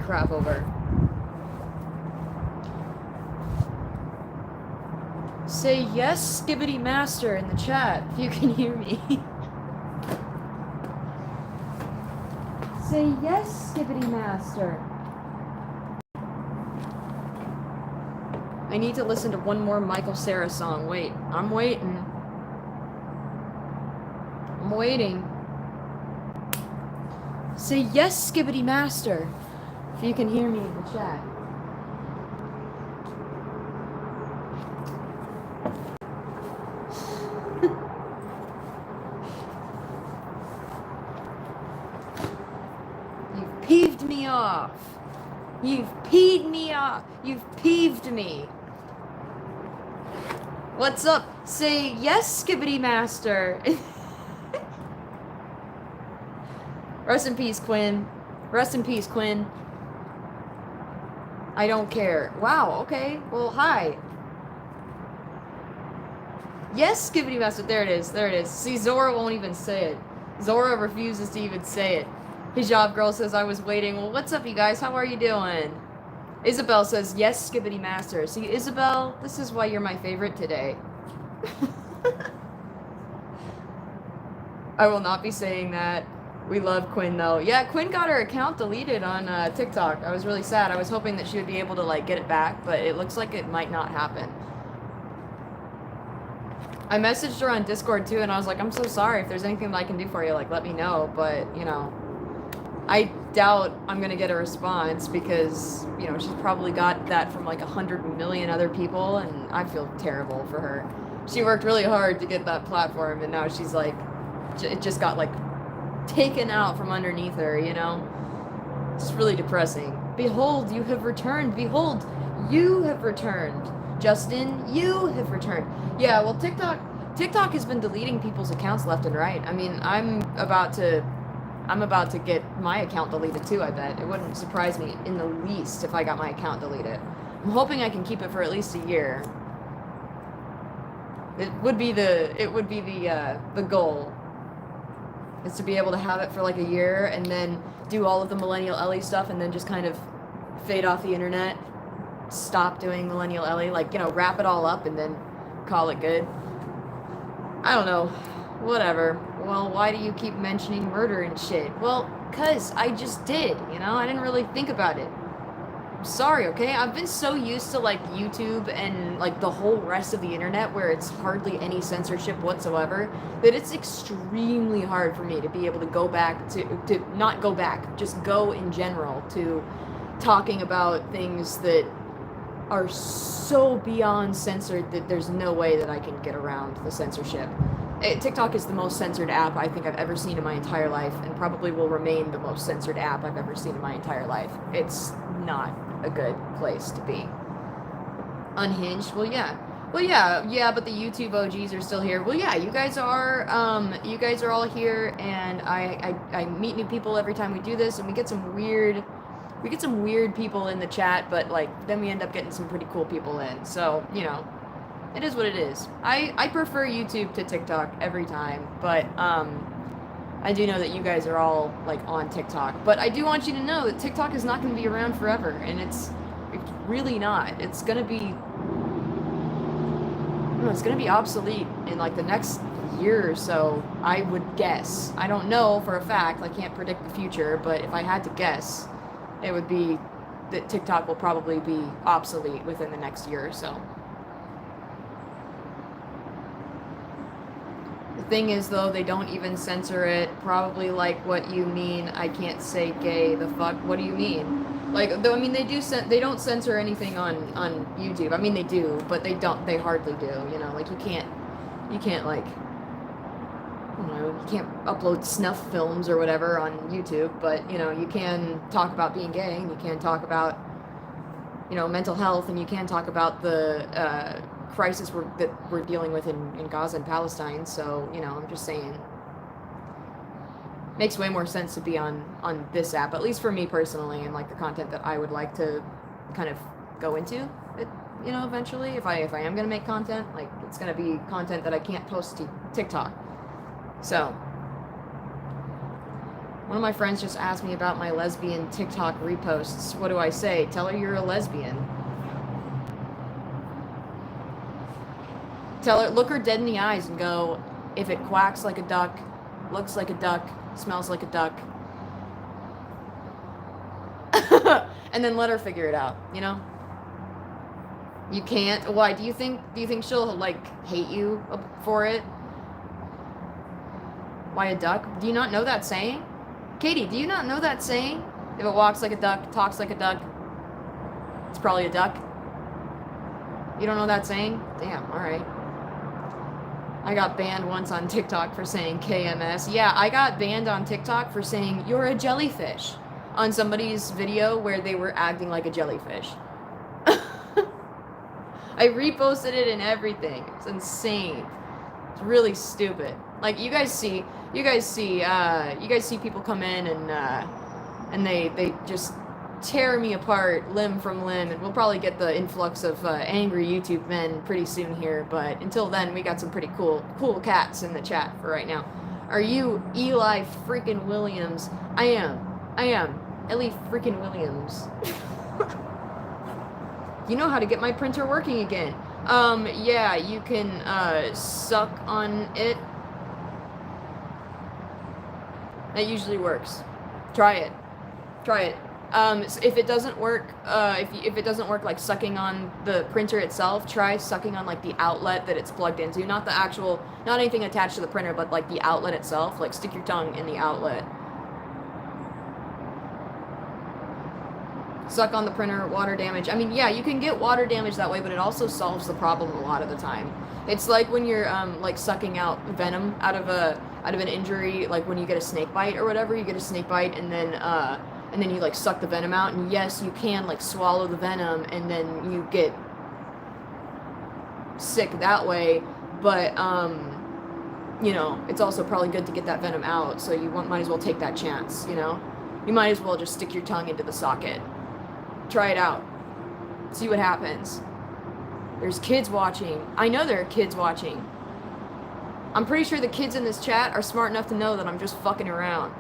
crap over. Say yes, Skibbity Master, in the chat, if you can hear me. Say yes, Skibbity Master. I need to listen to one more Michael Cera song. Wait, I'm waiting. I'm waiting. Say yes, Skibbity Master, if you can hear me in the chat. You've peeved me off. You've peed me off. You've peeved me. What's up? Say yes, Skibbity Master. Rest in peace, Quinn. Rest in peace, Quinn. I don't care. Wow, okay. Well, hi. Yes, Skibbity Master. There it is. There it is. See, Zora won't even say it. Zora refuses to even say it. Hijab Girl says, I was waiting. Well, what's up, you guys? How are you doing? Isabel says, yes, Skibbity Master. See, Isabel, this is why you're my favorite today. I will not be saying that. We love Quinn, though. Yeah, Quinn got her account deleted on TikTok. I was really sad. I was hoping that she would be able to, like, get it back, but it looks like it might not happen. I messaged her on Discord, too, and I was like, I'm so sorry. If there's anything that I can do for you, like, let me know. But, you know, I doubt I'm going to get a response because, you know, she's probably got that from, like, 100 million other people, and I feel terrible for her. She worked really hard to get that platform, and now she's, like, it just got, like, taken out from underneath her, you know? It's really depressing. Behold, you have returned. Behold, you have returned. Justin, you have returned. Yeah, well, TikTok has been deleting people's accounts left and right. I mean, I'm about to get my account deleted too, I bet. It wouldn't surprise me in the least if I got my account deleted. I'm hoping I can keep it for at least a year. It would be the goal. Is to be able to have it for like a year and then do all of the Millennial Ellie stuff and then just kind of fade off the internet, stop doing Millennial Ellie, like, you know, wrap it all up and then call it good. I don't know. Whatever. Well, why do you keep mentioning murder and shit? Well, 'cause I just did, you know? I didn't really think about it. I'm sorry, okay? I've been so used to, like, YouTube and, like, the whole rest of the internet where it's hardly any censorship whatsoever that it's extremely hard for me to be able to go back to not go back, just go in general to talking about things that are so beyond censored that there's no way that I can get around the censorship. TikTok is the most censored app I think I've ever seen in my entire life and probably will remain the most censored app I've ever seen in my entire life. It's not a good place to be. Unhinged? Well, yeah, but the YouTube OGs are still here. Well, yeah, you guys are all here, and I meet new people every time we do this, and we get some weird people in the chat, but, like, then we end up getting some pretty cool people in, so, you know, it is what it is. I prefer YouTube to TikTok every time, but, I do know that you guys are all, like, on TikTok. But I do want you to know that TikTok is not going to be around forever. And it's really not. It's going to be... it's going to be obsolete in, like, the next year or so, I would guess. I don't know for a fact. I can't predict the future. But if I had to guess, it would be that TikTok will probably be obsolete within the next year or so. Thing is, though, they don't even censor it. Probably like what you mean. I can't say gay. The fuck? What do you mean? Like, though, I mean, they don't censor anything on YouTube. I mean, they do, but they hardly do. You know, like, you can't like, you know, you can't upload snuff films or whatever on YouTube. But, you know, you can talk about being gay, and you can talk about, you know, mental health, and you can talk about the crisis that we're dealing with in Gaza and Palestine. So, you know, I'm just saying, makes way more sense to be on this app, at least for me personally, and like the content that I would like to kind of go into it, you know, eventually, if I am gonna make content, like, it's gonna be content that I can't post to TikTok. So One of my friends just asked me about my lesbian TikTok reposts. What do I say? Tell her you're a lesbian. Tell her, look her dead in the eyes and go, if it quacks like a duck, looks like a duck, smells like a duck. And then let her figure it out, you know? You can't. Why? Do you think she'll, like, hate you for it? Why a duck? Do you not know that saying? Katie, do you not know that saying? If it walks like a duck, talks like a duck, it's probably a duck. You don't know that saying? Damn, alright. I got banned once on TikTok for saying KMS. Yeah, I got banned on TikTok for saying, you're a jellyfish, on somebody's video where they were acting like a jellyfish. I reposted it and everything. It's insane. It's really stupid. Like, you guys see people come in and they just tear me apart limb from limb, and we'll probably get the influx of angry YouTube men pretty soon here, but until then we got some pretty cool cats in the chat for right now. Are you Eli freaking Williams? I am Ellie freaking Williams. You know how to get my printer working again. Yeah, you can suck on it. That usually works. Try it. So if it doesn't work, if it doesn't work like sucking on the printer itself, try sucking on like the outlet that it's plugged into. Not the actual, not anything attached to the printer, but like the outlet itself. Like stick your tongue in the outlet. Suck on the printer, water damage. I mean, yeah, you can get water damage that way, but it also solves the problem a lot of the time. It's like when you're like sucking out venom out of an injury, like when you get a snake bite or whatever. You get a snake bite and then you like suck the venom out, and yes, you can like swallow the venom and then you get sick that way, but you know, it's also probably good to get that venom out, so you might as well take that chance, you know? You might as well just stick your tongue into the socket. Try it out. See what happens. There's kids watching. I know there are kids watching. I'm pretty sure the kids in this chat are smart enough to know that I'm just fucking around.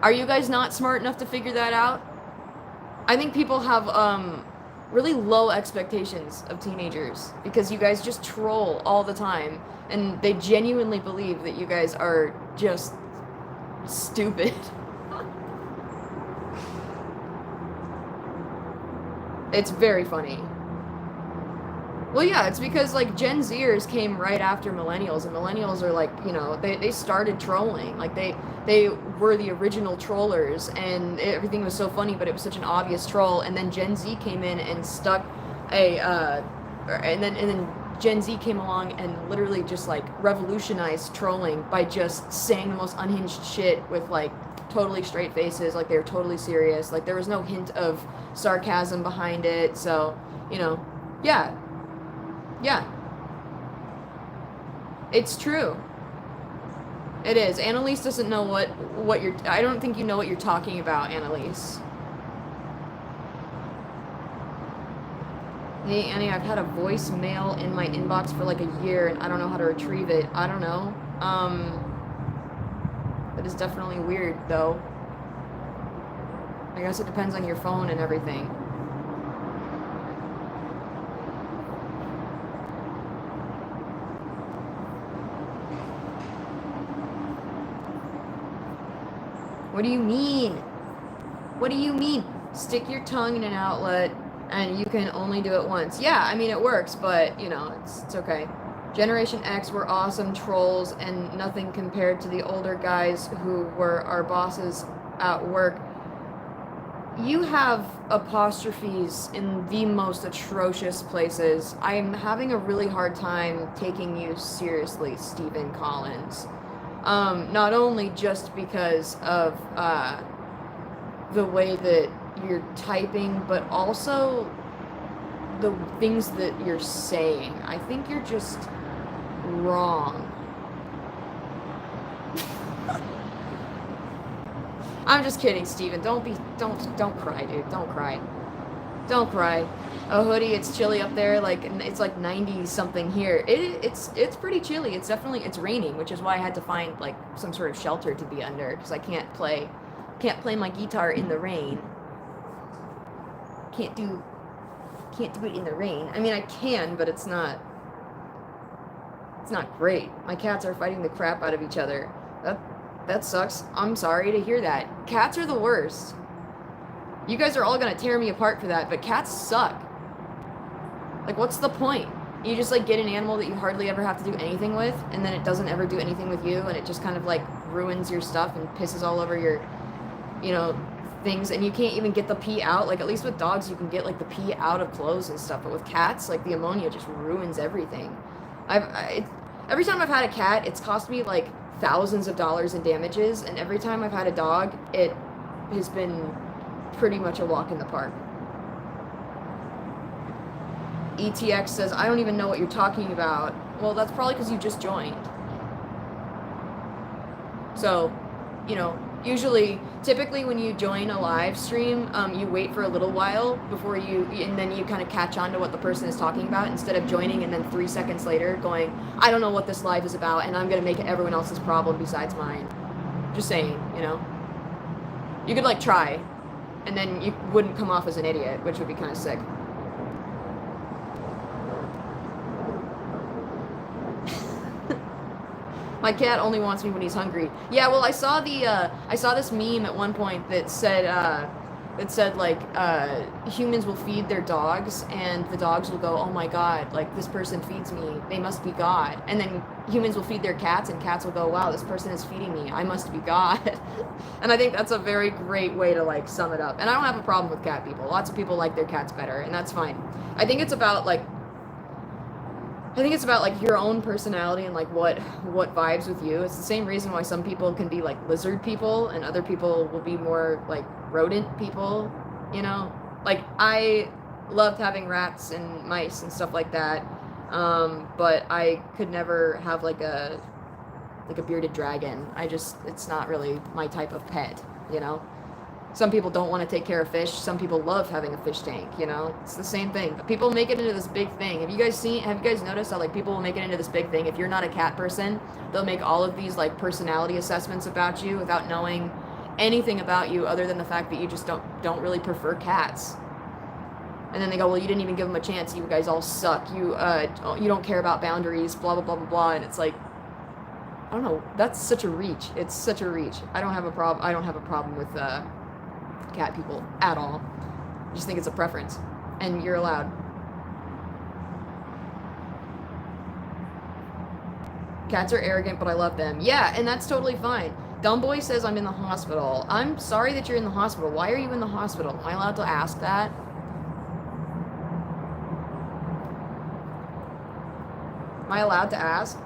Are you guys not smart enough to figure that out? I think people have really low expectations of teenagers because you guys just troll all the time, and they genuinely believe that you guys are just stupid. It's very funny. Well, yeah, it's because, like, Gen Zers came right after Millennials, and Millennials are, like, you know, they started trolling. Like, they were the original trollers, and everything was so funny, but it was such an obvious troll, and then Gen Z came in and stuck and then Gen Z came along and literally just, like, revolutionized trolling by just saying the most unhinged shit with, like, totally straight faces, like, they were totally serious. Like, there was no hint of sarcasm behind it, so, you know, yeah. Yeah. It's true. It is. Annalise doesn't know what you're... I don't think you know what you're talking about, Annalise. Hey, Annie, I've had a voicemail in my inbox for like a year, and I don't know how to retrieve it. I don't know. That is definitely weird, though. I guess it depends on your phone and everything. What do you mean? What do you mean? Stick your tongue in an outlet and you can only do it once. Yeah, I mean, it works, but, you know, it's okay. Generation X were awesome trolls and nothing compared to the older guys who were our bosses at work. You have apostrophes in the most atrocious places. I'm having a really hard time taking you seriously, Stephen Collins. Not only just because of the way that you're typing, but also the things that you're saying. I think you're just wrong. I'm just kidding, Steven. Don't cry, dude. Don't cry. Don't cry. Oh, hoodie, it's chilly up there. Like it's like 90 something here. It's pretty chilly. It's raining, which is why I had to find like some sort of shelter to be under because I can't play my guitar in the rain. Can't do it in the rain. I mean, I can, but it's not great. My cats are fighting the crap out of each other. That sucks. I'm sorry to hear that. Cats are the worst. You guys are all gonna tear me apart for that, but cats suck. Like, what's the point? You just, like, get an animal that you hardly ever have to do anything with, and then it doesn't ever do anything with you, and it just kind of, like, ruins your stuff and pisses all over your, you know, things, and you can't even get the pee out. Like, at least with dogs, you can get, like, the pee out of clothes and stuff, but with cats, like, the ammonia just ruins everything. Every time I've had a cat, it's cost me, like, thousands of dollars in damages, and every time I've had a dog, it has been pretty much a walk in the park. ETX says, I don't even know what you're talking about. Well, that's probably because you just joined. So, you know, typically when you join a live stream, you wait for a little while and then you kind of catch on to what the person is talking about instead of joining and then 3 seconds later going, I don't know what this live is about and I'm going to make it everyone else's problem besides mine. Just saying, you know. You could, like, try. And then you wouldn't come off as an idiot, which would be kind of sick. My cat only wants me when he's hungry. Yeah, well, I saw this meme at one point that said like humans will feed their dogs and the dogs will go, oh my god, like this person feeds me, they must be God. And then humans will feed their cats and cats will go, wow, this person is feeding me, I must be God. And I think that's a very great way to, like, sum it up. And I don't have a problem with cat people. Lots of people like their cats better, and that's fine. I think it's about like your own personality and like what vibes with you. It's the same reason why some people can be like lizard people and other people will be more like rodent people, you know? Like, I loved having rats and mice and stuff like that. But I could never have like a bearded dragon. It's not really my type of pet, you know? Some people don't want to take care of fish. Some people love having a fish tank, you know? It's the same thing. But people make it into this big thing. Have you guys noticed how, like, people will make it into this big thing? If you're not a cat person, they'll make all of these, like, personality assessments about you without knowing anything about you other than the fact that you just don't really prefer cats. And then they go, well, you didn't even give them a chance. You guys all suck. You don't care about boundaries, blah, blah, blah, blah, blah. And it's like, I don't know. That's such a reach. It's such a reach. I don't have a problem with cat people at all. I just think it's a preference, and you're allowed. Cats are arrogant, but I love them. Yeah, and that's totally fine. Dumbboy says I'm in the hospital. I'm sorry that you're in the hospital. Why are you in the hospital? Am I allowed to ask that? Am I allowed to ask?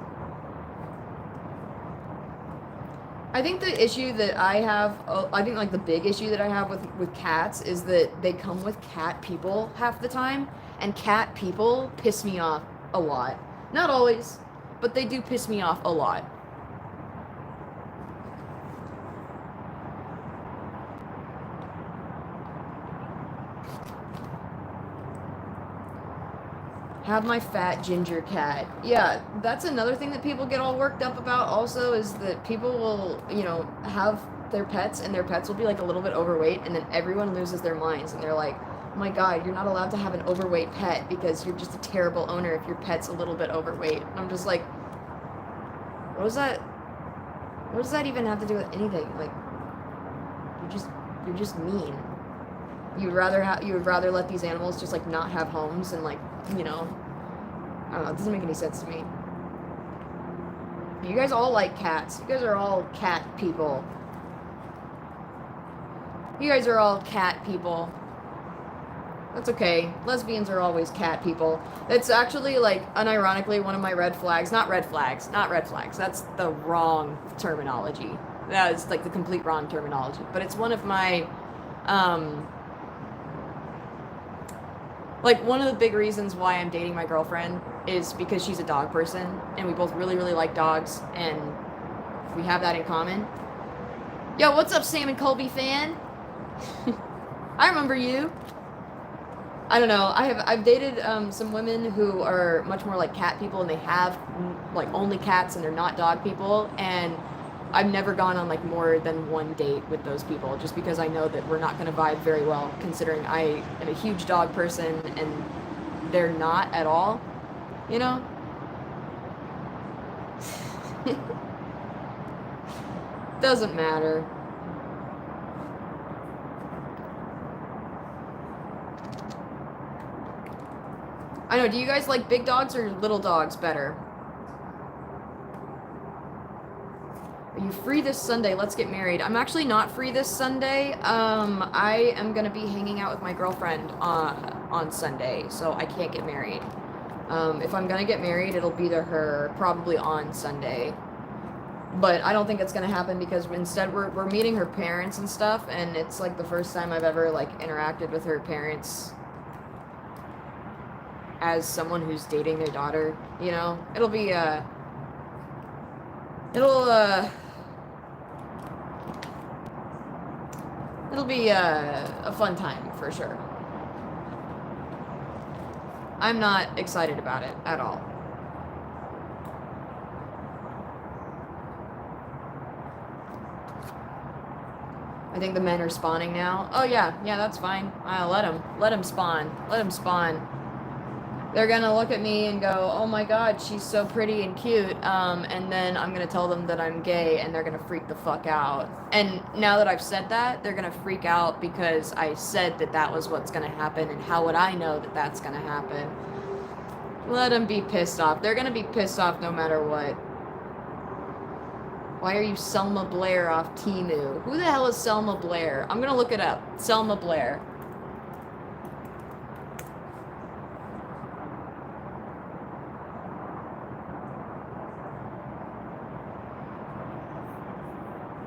I think the issue that I have, like the big issue that I have with cats is that they come with cat people half the time, and cat people piss me off a lot. Not always, but they do piss me off a lot. Have my fat ginger cat. Yeah, that's another thing that people get all worked up about also, is that people will, you know, have their pets and their pets will be like a little bit overweight, and then everyone loses their minds and they're like, oh my god, you're not allowed to have an overweight pet because you're just a terrible owner if your pet's a little bit overweight. And I'm just like, what does that even have to do with anything? Like, you're just mean. You would rather let these animals just, like, not have homes and, like, you know, I don't know, it doesn't make any sense to me. You guys all like cats. You guys are all cat people. You guys are all cat people. That's okay. Lesbians are always cat people. That's actually, like, unironically one of my red flags. Not red flags. That's the wrong terminology. That is, like, the complete wrong terminology. But it's one of my, like, one of the big reasons why I'm dating my girlfriend is because she's a dog person, and we both really, really like dogs, and we have that in common. Yo, what's up, Sam and Colby fan? I remember you. I don't know. I've dated some women who are much more like cat people, and they have like only cats, and they're not dog people. And I've never gone on like more than one date with those people, just because I know that we're not going to vibe very well, considering I am a huge dog person and they're not at all. You know. Doesn't matter. I know, do you guys like big dogs or little dogs better? Are you free this Sunday? Let's get married. I'm actually not free this Sunday. I am gonna be hanging out with my girlfriend on Sunday, so I can't get married. If I'm gonna get married, it'll be to her probably on Sunday. But I don't think it's gonna happen because instead we're meeting her parents and stuff, and it's like the first time I've ever like interacted with her parents as someone who's dating their daughter, you know? It'll be a fun time for sure. I'm not excited about it at all. I think the men are spawning now. Oh yeah, that's fine. Let them spawn. Let them spawn. They're gonna look at me and go, oh my god, she's so pretty and cute, and then I'm gonna tell them that I'm gay, and they're gonna freak the fuck out. And now that I've said that, they're gonna freak out because I said that that was what's gonna happen, and how would I know that that's gonna happen? Let them be pissed off. They're gonna be pissed off no matter what. Why are you Selma Blair off Temu? Who the hell is Selma Blair? I'm gonna look it up. Selma Blair.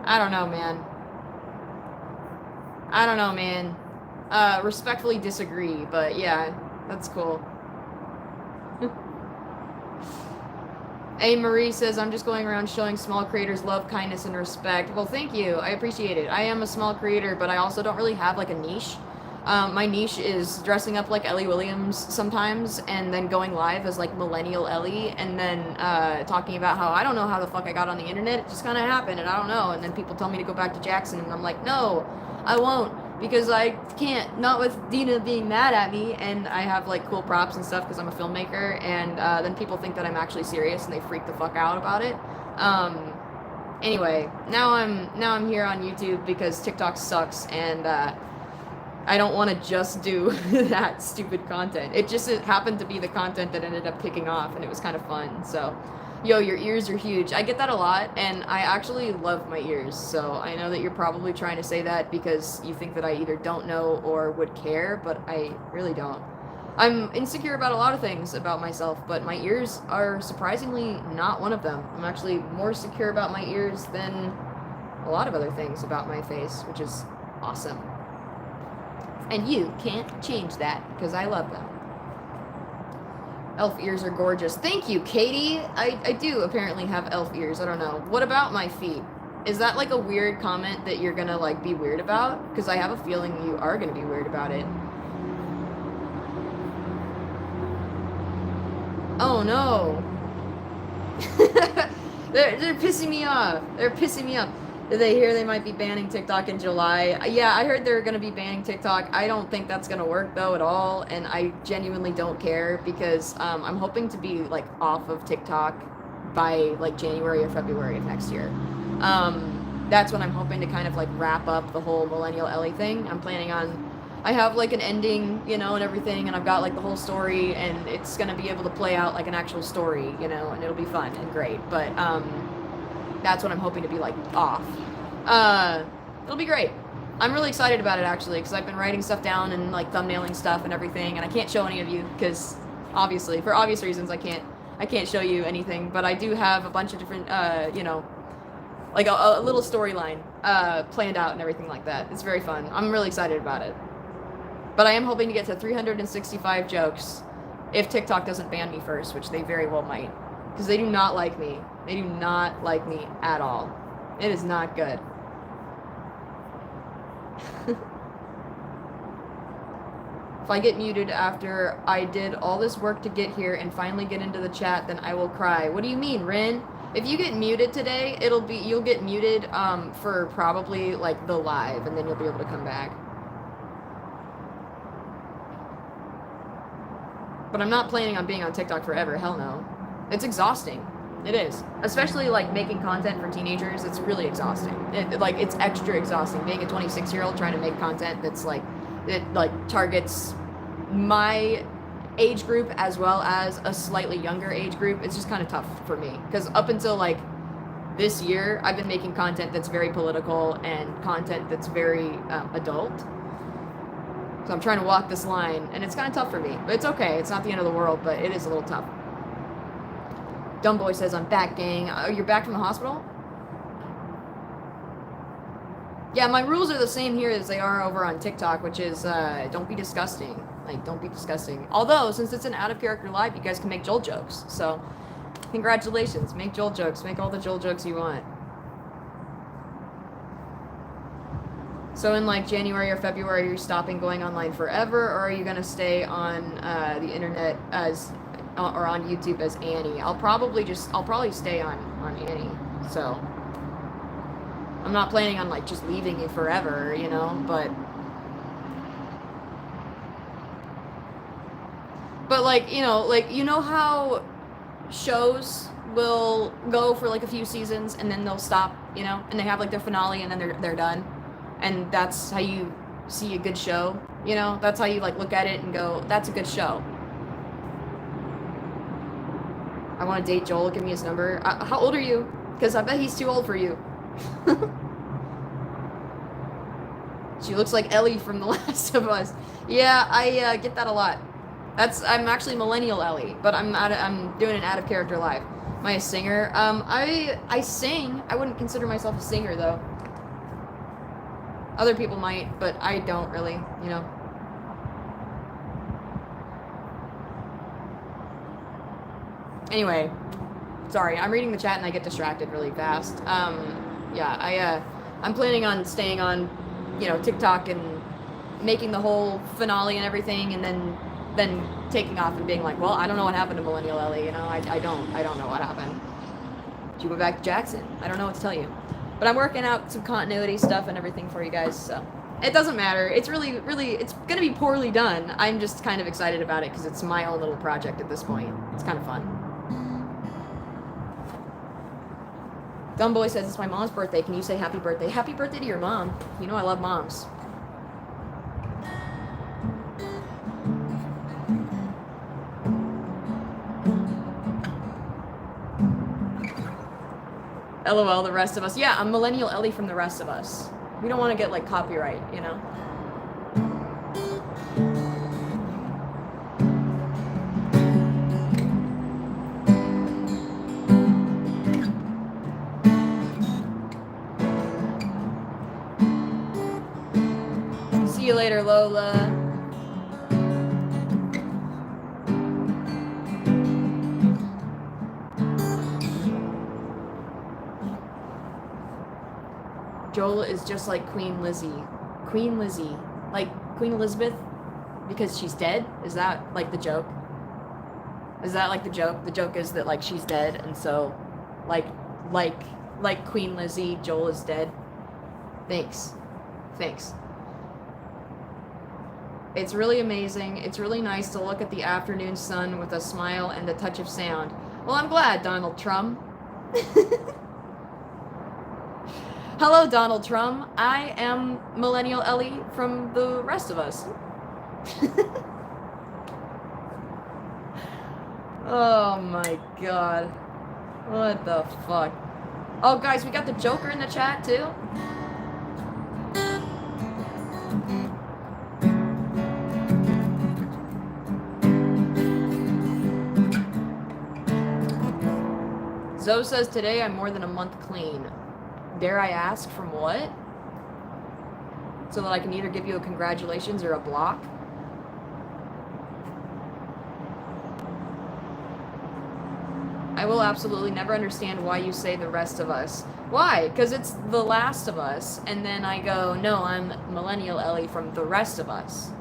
I don't know, man. I don't know, man. Respectfully disagree, but yeah, that's cool. A. Marie says, I'm just going around showing small creators love, kindness, and respect. Well, thank you. I appreciate it. I am a small creator, but I also don't really have like a niche. My niche is dressing up like Ellie Williams sometimes, and then going live as like Millennial Ellie, and then talking about how I don't know how the fuck I got on the internet. It just kind of happened, and I don't know. And then people tell me to go back to Jackson, and I'm like, no, I won't, because I can't. Not with Dina being mad at me, and I have like cool props and stuff because I'm a filmmaker. And then people think that I'm actually serious, and they freak the fuck out about it. Anyway, now I'm here on YouTube because TikTok sucks, and I don't want to just do that stupid content. It happened to be the content that ended up kicking off, and it was kind of fun. So, yo, your ears are huge. I get that a lot, and I actually love my ears. So I know that you're probably trying to say that because you think that I either don't know or would care, but I really don't. I'm insecure about a lot of things about myself, but my ears are surprisingly not one of them. I'm actually more secure about my ears than a lot of other things about my face, which is awesome. And you can't change that, because I love them. Elf ears are gorgeous. Thank you, Katie. I do apparently have elf ears. I don't know. What about my feet? Is that like a weird comment that you're gonna like be weird about? Because I have a feeling you are gonna be weird about it. Oh no. They're pissing me off. They're pissing me off. Did they hear they might be banning TikTok in July? Yeah, I heard they're going to be banning TikTok. I don't think that's going to work, though, at all. And I genuinely don't care because I'm hoping to be, like, off of TikTok by, like, January or February of next year. That's when I'm hoping to kind of, like, wrap up the whole Millennial Ellie thing. I'm planning on... I have, like, an ending, you know, and everything, and I've got, like, the whole story, and it's going to be able to play out like an actual story, you know, and it'll be fun and great. But, that's what I'm hoping to be, like, off. It'll be great. I'm really excited about it, actually, because I've been writing stuff down and, like, thumbnailing stuff and everything, and I can't show any of you, because, obviously, for obvious reasons, I can't show you anything, but I do have a bunch of different, you know, like, a little storyline, planned out and everything like that. It's very fun. I'm really excited about it. But I am hoping to get to 365 jokes if TikTok doesn't ban me first, which they very well might. Because they do not like me. They do not like me at all. It is not good. If I get muted after I did all this work to get here and finally get into the chat, then I will cry. What do you mean, Rin? If you get muted today, you'll get muted for probably like the live, and then you'll be able to come back. But I'm not planning on being on TikTok forever. Hell no. It's exhausting. It is. Especially like making content for teenagers. It's really exhausting. It's extra exhausting. Being a 26-year-old trying to make content that's like, it like targets my age group as well as a slightly younger age group. It's just kind of tough for me. Because up until like this year, I've been making content that's very political and content that's very adult. So I'm trying to walk this line, and it's kind of tough for me. But it's okay. It's not the end of the world, but it is a little tough. Dumbboy says, I'm back, gang. Oh, you're back from the hospital? Yeah, my rules are the same here as they are over on TikTok, which is don't be disgusting. Like, don't be disgusting. Although, since it's an out-of-character live, you guys can make Joel jokes. So, congratulations. Make Joel jokes. Make all the Joel jokes you want. So in like January or February, are you stopping going online forever, or are you going to stay on the internet as... or on YouTube as Annie? I'll probably stay on Annie. So I'm not planning on like just leaving it forever, you know, but like, you know how shows will go for like a few seasons and then they'll stop, you know, and they have like their finale and then they're done. And that's how you see a good show, you know? That's how you like look at it and go, that's a good show. I want to date Joel. Give me his number. How old are you? Because I bet he's too old for you. She looks like Ellie from The Last of Us. Yeah, I get that a lot. I'm actually millennial Ellie, but I'm doing an out of character live. Am I a singer? I sing. I wouldn't consider myself a singer though. Other people might, but I don't really, you know. Anyway, sorry, I'm reading the chat and I get distracted really fast. Yeah, I'm planning on staying on, you know, TikTok and making the whole finale and everything, and then taking off and being like, well, I don't know what happened to Millennial Ellie, you know, I don't know what happened. She went back to Jackson. I don't know what to tell you. But I'm working out some continuity stuff and everything for you guys, so it doesn't matter. It's really, it's gonna be poorly done. I'm just kind of excited about it because it's my own little project at this point. It's kind of fun. Dumbboy says it's my mom's birthday. Can you say happy birthday? Happy birthday to your mom. You know I love moms. LOL, The Rest of Us. Yeah, I'm Millennial Ellie from The Rest of Us. We don't want to get, like, copyright, you know? See you later, Lola. Joel is just like Queen Lizzie. Queen Lizzie. Like Queen Elizabeth? Because she's dead? Is that like the joke? Is that like the joke? The joke is that like she's dead, and so like Queen Lizzie, Joel is dead. Thanks. It's really amazing. It's really nice to look at the afternoon sun with a smile and a touch of sound. Well, I'm glad, Donald Trump. Hello, Donald Trump. I am Millennial Ellie from The Rest of Us. Oh my god. What the fuck? Oh, guys, we got the Joker in the chat, too? Zoe says, today I'm more than a month clean. Dare I ask from what? So that I can either give you a congratulations or a block? I will absolutely never understand why you say The Rest of Us. Why? Because it's The Last of Us, and then I go, no, I'm Millennial Ellie from The Rest of Us.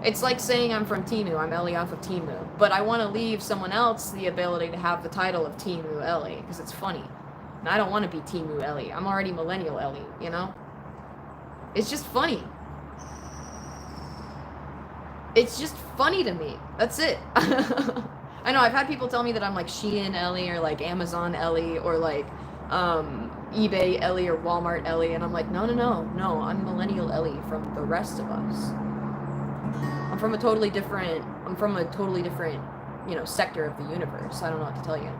It's like saying I'm from Temu, I'm Ellie off of Temu. But I want to leave someone else the ability to have the title of Temu Ellie, because it's funny. And I don't want to be Temu Ellie. I'm already Millennial Ellie, you know? It's just funny. It's just funny to me. That's it. I know, I've had people tell me that I'm like Shein Ellie, or like Amazon Ellie, or like eBay Ellie, or Walmart Ellie, and I'm like, no, I'm Millennial Ellie from the rest of us. I'm from a totally different, you know, sector of the universe. I don't know what to tell you.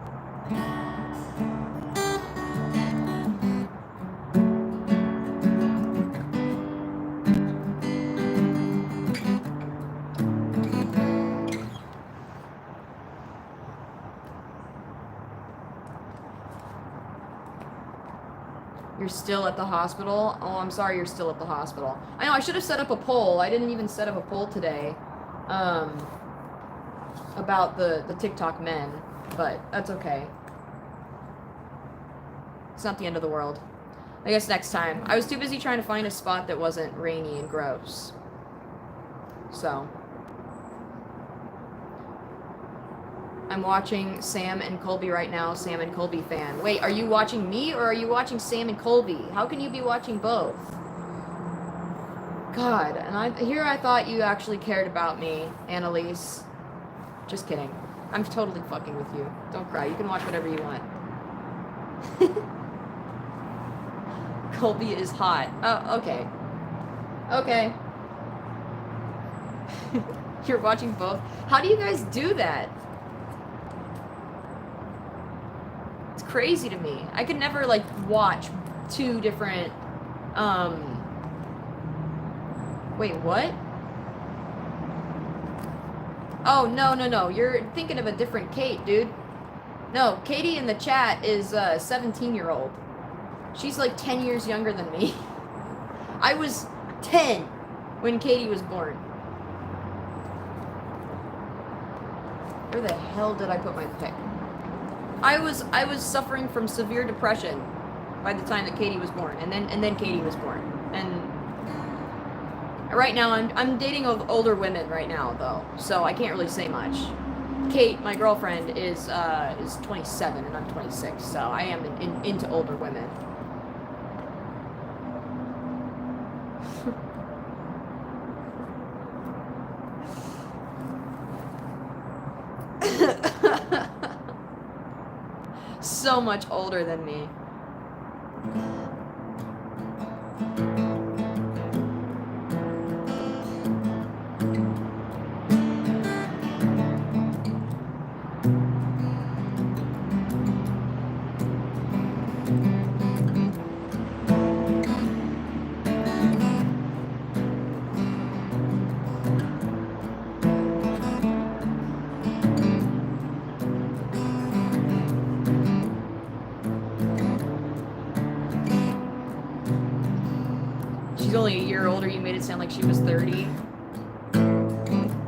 You're still at the hospital? Oh, I'm sorry you're still at the hospital. I know, I should have set up a poll. I didn't even set up a poll today about the TikTok men, but that's okay. It's not the end of the world. I guess next time. I was too busy trying to find a spot that wasn't rainy and gross. So. I'm watching Sam and Colby right now. Sam and Colby fan. Wait, are you watching me or are you watching Sam and Colby? How can you be watching both? God, and I thought you actually cared about me, Annalise. Just kidding. I'm totally fucking with you. Don't cry. You can watch whatever you want. Colby is hot. Oh, okay. Okay. You're watching both? How do you guys do that? It's crazy to me. I could never, like, watch two different, Wait, what? Oh, no. You're thinking of a different Kate, dude. No, Katie in the chat is a 17-year-old. She's like 10 years younger than me. I was 10 when Katie was born. Where the hell did I put my pick? I was suffering from severe depression by the time that Katie was born, and then Katie was born. And right now I'm dating older women right now though, so I can't really say much. Kate, my girlfriend, is 27 and I'm 26, so I am into older women. So much older than me. Only a year older. You made it sound like she was 30.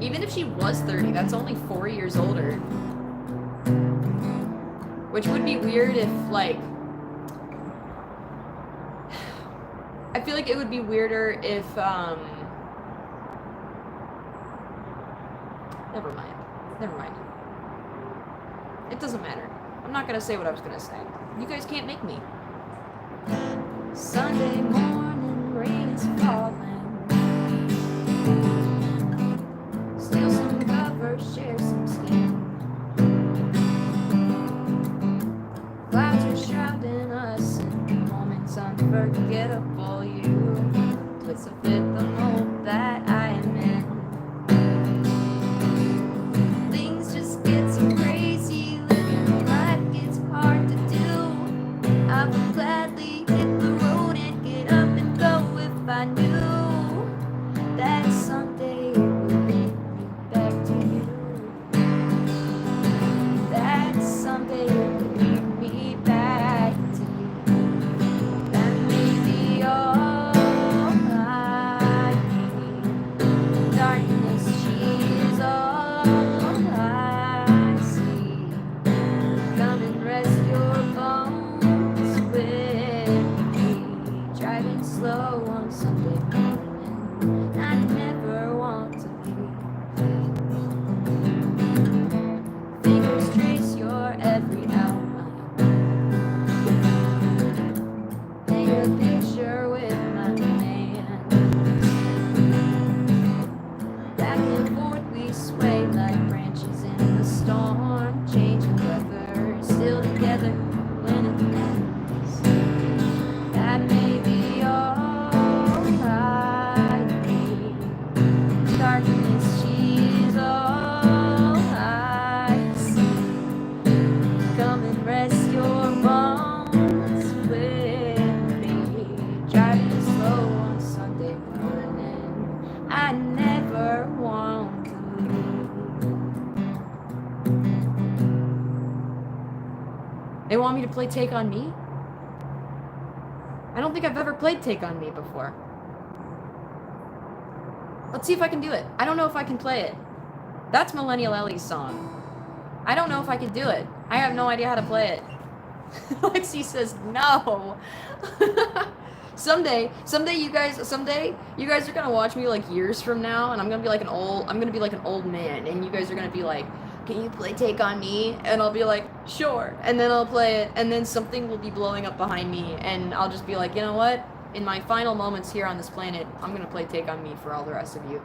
Even if she was 30, that's only 4 years older. Which would be weird if, like... I feel like it would be weirder if, Never mind. It doesn't matter. I'm not gonna say what I was gonna say. You guys can't make me. Sunday morning, rain is falling. Steal some covers, share some skin. Clouds are shrouding us in moments unforgettable. You twist to fit the mold that I am in. Things just get so crazy, living life gets hard to do. I would gladly hit the road and get up and go if I knew that someday it would bring me back to you. That someday it would bring me back to you. That may be all I They want me to play Take On Me? I don't think I've ever played Take On Me before. Let's see if I can do it. I don't know if I can play it. That's Millennial Ellie's song. I don't know if I can do it. I have no idea how to play it. Lexi says no. Someday you guys are gonna watch me like years from now, and I'm gonna be like an old man, and you guys are gonna be like, can you play Take On Me? And I'll be like, sure. And then I'll play it, and then something will be blowing up behind me, and I'll just be like, you know what? In my final moments here on this planet, I'm gonna play Take On Me for all the rest of you.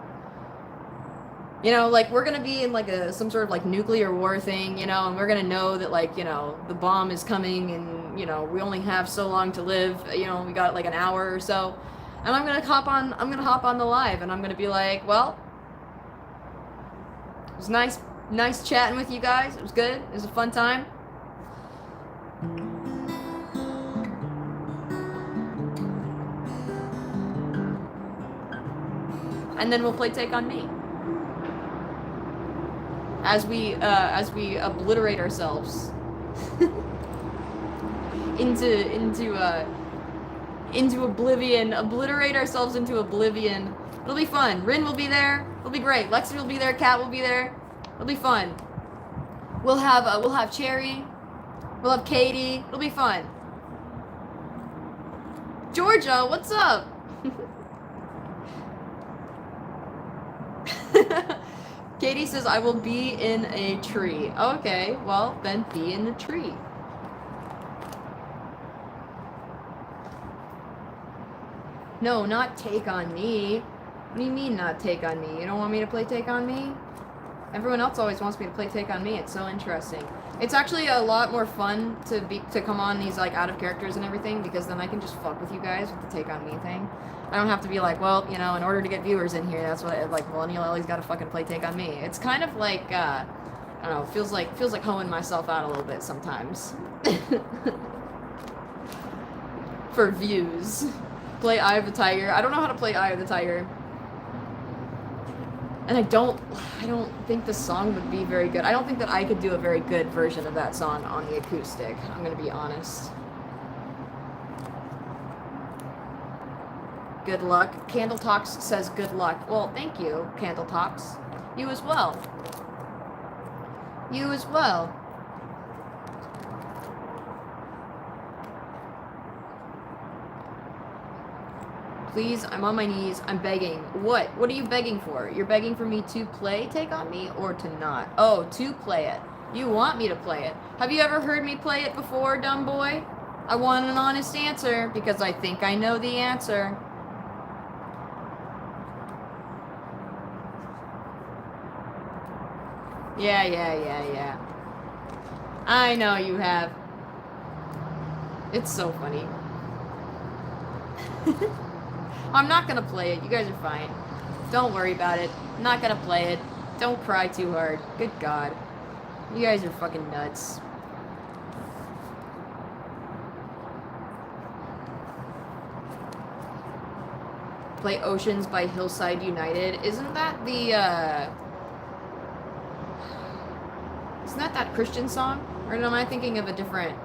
You know, like, we're gonna be in like some sort of like nuclear war thing, you know, and we're gonna know that, like, you know, the bomb is coming, and, you know, we only have so long to live, you know, we got like an hour or so, and I'm gonna hop on the live, and I'm gonna be like, well, it was nice chatting with you guys. It was good. It was a fun time. And then we'll play Take On Me. As we obliterate ourselves into oblivion, obliterate ourselves into oblivion. It'll be fun. Rin will be there. It'll be great. Lexi will be there. Kat will be there. It'll be fun. We'll have Cherry. We'll have Katie. It'll be fun. Georgia, what's up? Katie says, I will be in a tree. Okay, well, then be in the tree. No, not Take On Me. What do you mean, not Take On Me? You don't want me to play Take On Me? Everyone else always wants me to play Take On Me. It's so interesting. It's actually a lot more fun to come on these, like, out of characters and everything, because then I can just fuck with you guys with the Take On Me thing. I don't have to be like, well, you know, in order to get viewers in here, that's what, like, Millennial Ellie's gotta fucking play Take On Me. It's kind of like, I don't know, feels like hoeing myself out a little bit sometimes. For views. Play Eye of the Tiger. I don't know how to play Eye of the Tiger. And I don't think the song would be very good. I don't think that I could do a very good version of that song on the acoustic. I'm gonna be honest. Good luck. Candle Talks says good luck. Well, thank you, Candle Talks. You as well. You as well. Please, I'm on my knees. I'm begging. What? What are you begging for? You're begging for me to play Take On Me or to not? Oh, to play it. You want me to play it. Have you ever heard me play it before, dumb boy? I want an honest answer because I think I know the answer. Yeah. I know you have. It's so funny. I'm not gonna play it. You guys are fine. Don't worry about it. I'm not gonna play it. Don't cry too hard. Good God. You guys are fucking nuts. Play Oceans by Hillside United. Isn't that the, Isn't that Christian song? Or am I thinking of a different...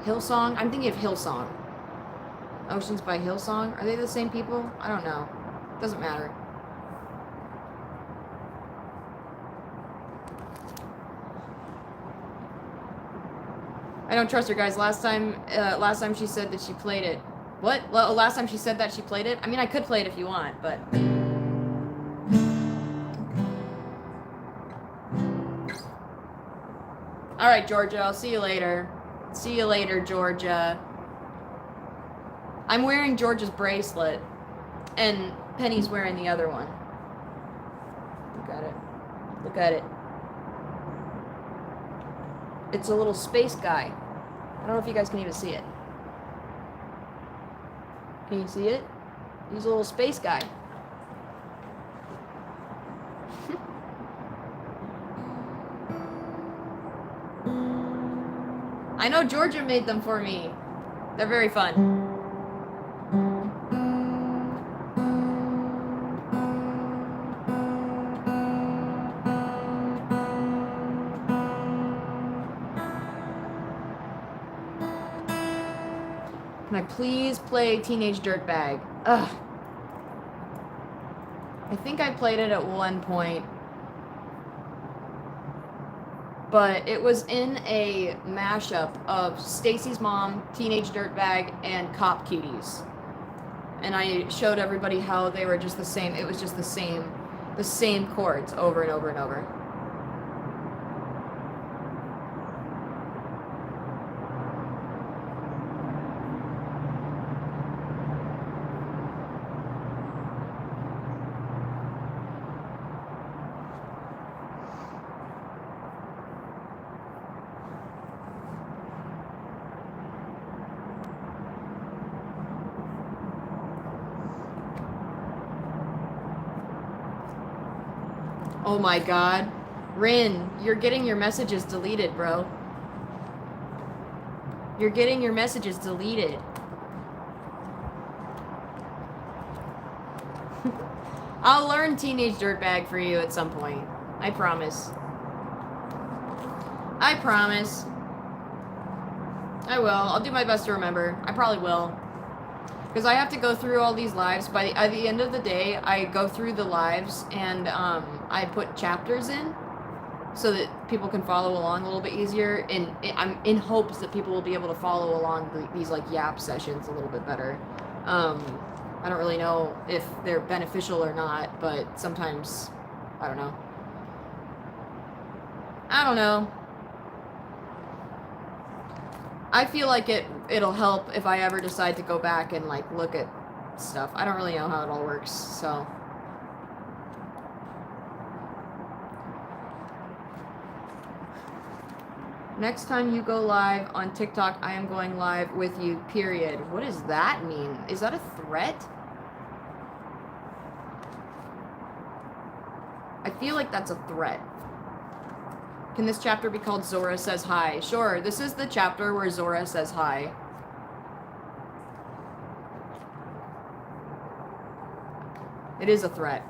Hillsong? I'm thinking of Hillsong. Oceans by Hillsong? Are they the same people? I don't know. Doesn't matter. I don't trust her, guys. Last time she said that she played it. What? Well, last time she said that she played it? I mean, I could play it if you want, but... Alright, Georgia, I'll see you later. See you later, Georgia. I'm wearing Georgia's bracelet, and Penny's wearing the other one. Look at it. Look at it. It's a little space guy. I don't know if you guys can even see it. Can you see it? He's a little space guy. I know Georgia made them for me. They're very fun. I please play Teenage Dirtbag? Ugh. I think I played it at one point. But it was in a mashup of Stacy's Mom, Teenage Dirtbag, and Cop Cuties. And I showed everybody how they were just the same. It was just the same chords over and over and over. Oh my god. Rin, you're getting your messages deleted, bro. You're getting your messages deleted. I'll learn Teenage Dirtbag for you at some point. I promise. I promise. I will. I'll do my best to remember. I probably will. Because I have to go through all these lives. At the end of the day, I go through the lives and I put chapters in so that people can follow along a little bit easier. And I'm in hopes that people will be able to follow along these like yap sessions a little bit better. I don't really know if they're beneficial or not, but sometimes, I don't know. I don't know. I feel like it'll help if I ever decide to go back and like look at stuff. I don't really know how it all works, so. Next time you go live on TikTok, I am going live with you, period. What does that mean? Is that a threat? I feel like that's a threat. Can this chapter be called Zora Says Hi? Sure, this is the chapter where Zora says hi. It is a threat.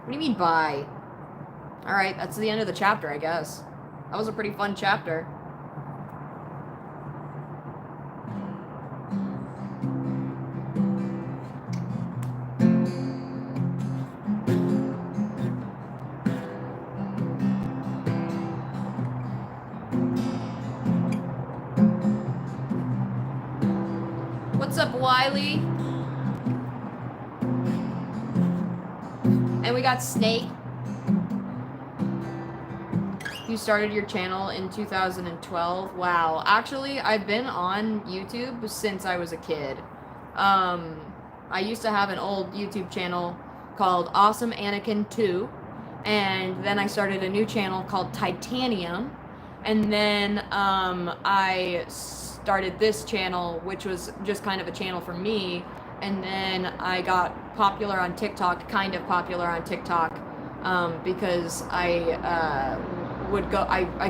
What do you mean bye? Alright, that's the end of the chapter, I guess. That was a pretty fun chapter. What's up, Wiley? And we got Snake. You started your channel in 2012. Wow. Actually, I've been on YouTube since I was a kid. I used to have an old YouTube channel called Awesome Anakin 2. And then I started a new channel called Titanium. And then I started this channel, which was just kind of a channel for me. And then I got popular on TikTok, kind of popular on TikTok, because I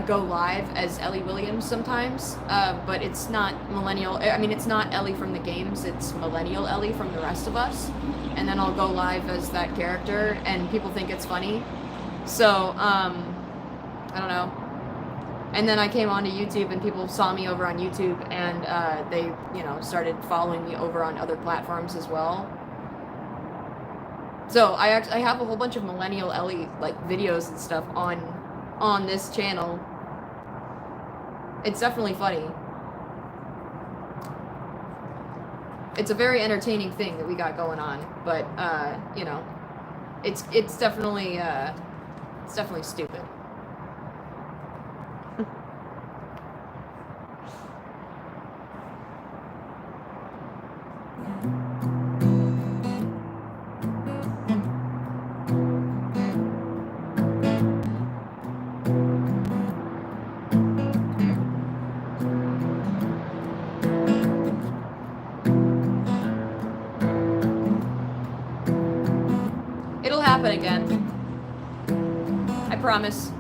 go live as Ellie Williams sometimes, but it's not millennial. I mean, it's not Ellie from the games. It's millennial Ellie from the rest of us. And then I'll go live as that character, and people think it's funny. So, I don't know. And then I came onto YouTube, and people saw me over on YouTube, and they, started following me over on other platforms as well. So I have a whole bunch of millennial Ellie like videos and stuff on this channel. It's definitely funny. It's a very entertaining thing that we got going on, but it's definitely stupid. It'll happen again. I promise.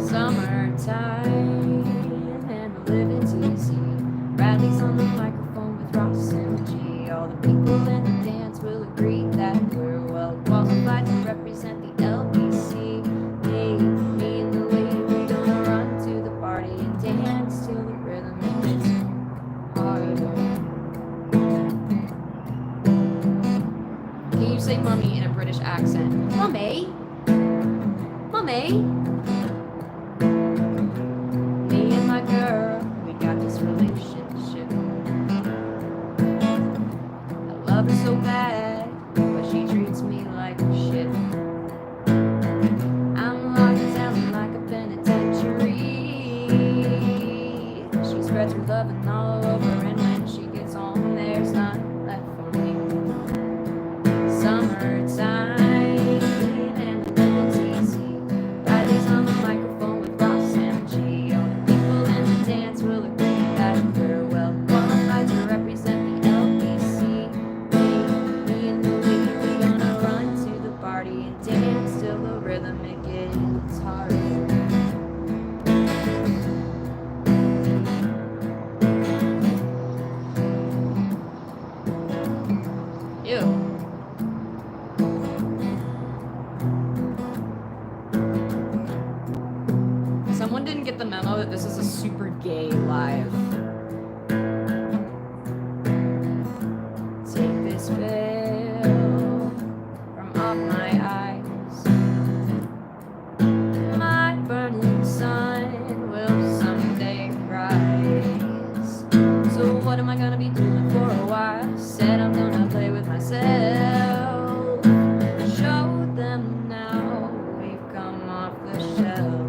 Summertime Bradley's on the microphone with Ross and G. All the people in the dance will agree that we're well qualified to represent the LBC. Me and the lady, we're gonna run to the party and dance till the rhythm gets harder. Can you say mummy in a British accent? Mummy? Mummy? Me and my girl, we got this relationship. I love her so bad, but she treats me like shit. I'm locked down like a penitentiary. She spreads her loving all over, and when she gets home, there's none left for me. Summertime. Someone didn't get the memo that this is a super gay live. Take this veil from off my eyes. My burning sun will someday rise. So what am I gonna be doing for a while? Said I'm gonna play with myself. Show them now we've come off the shelf.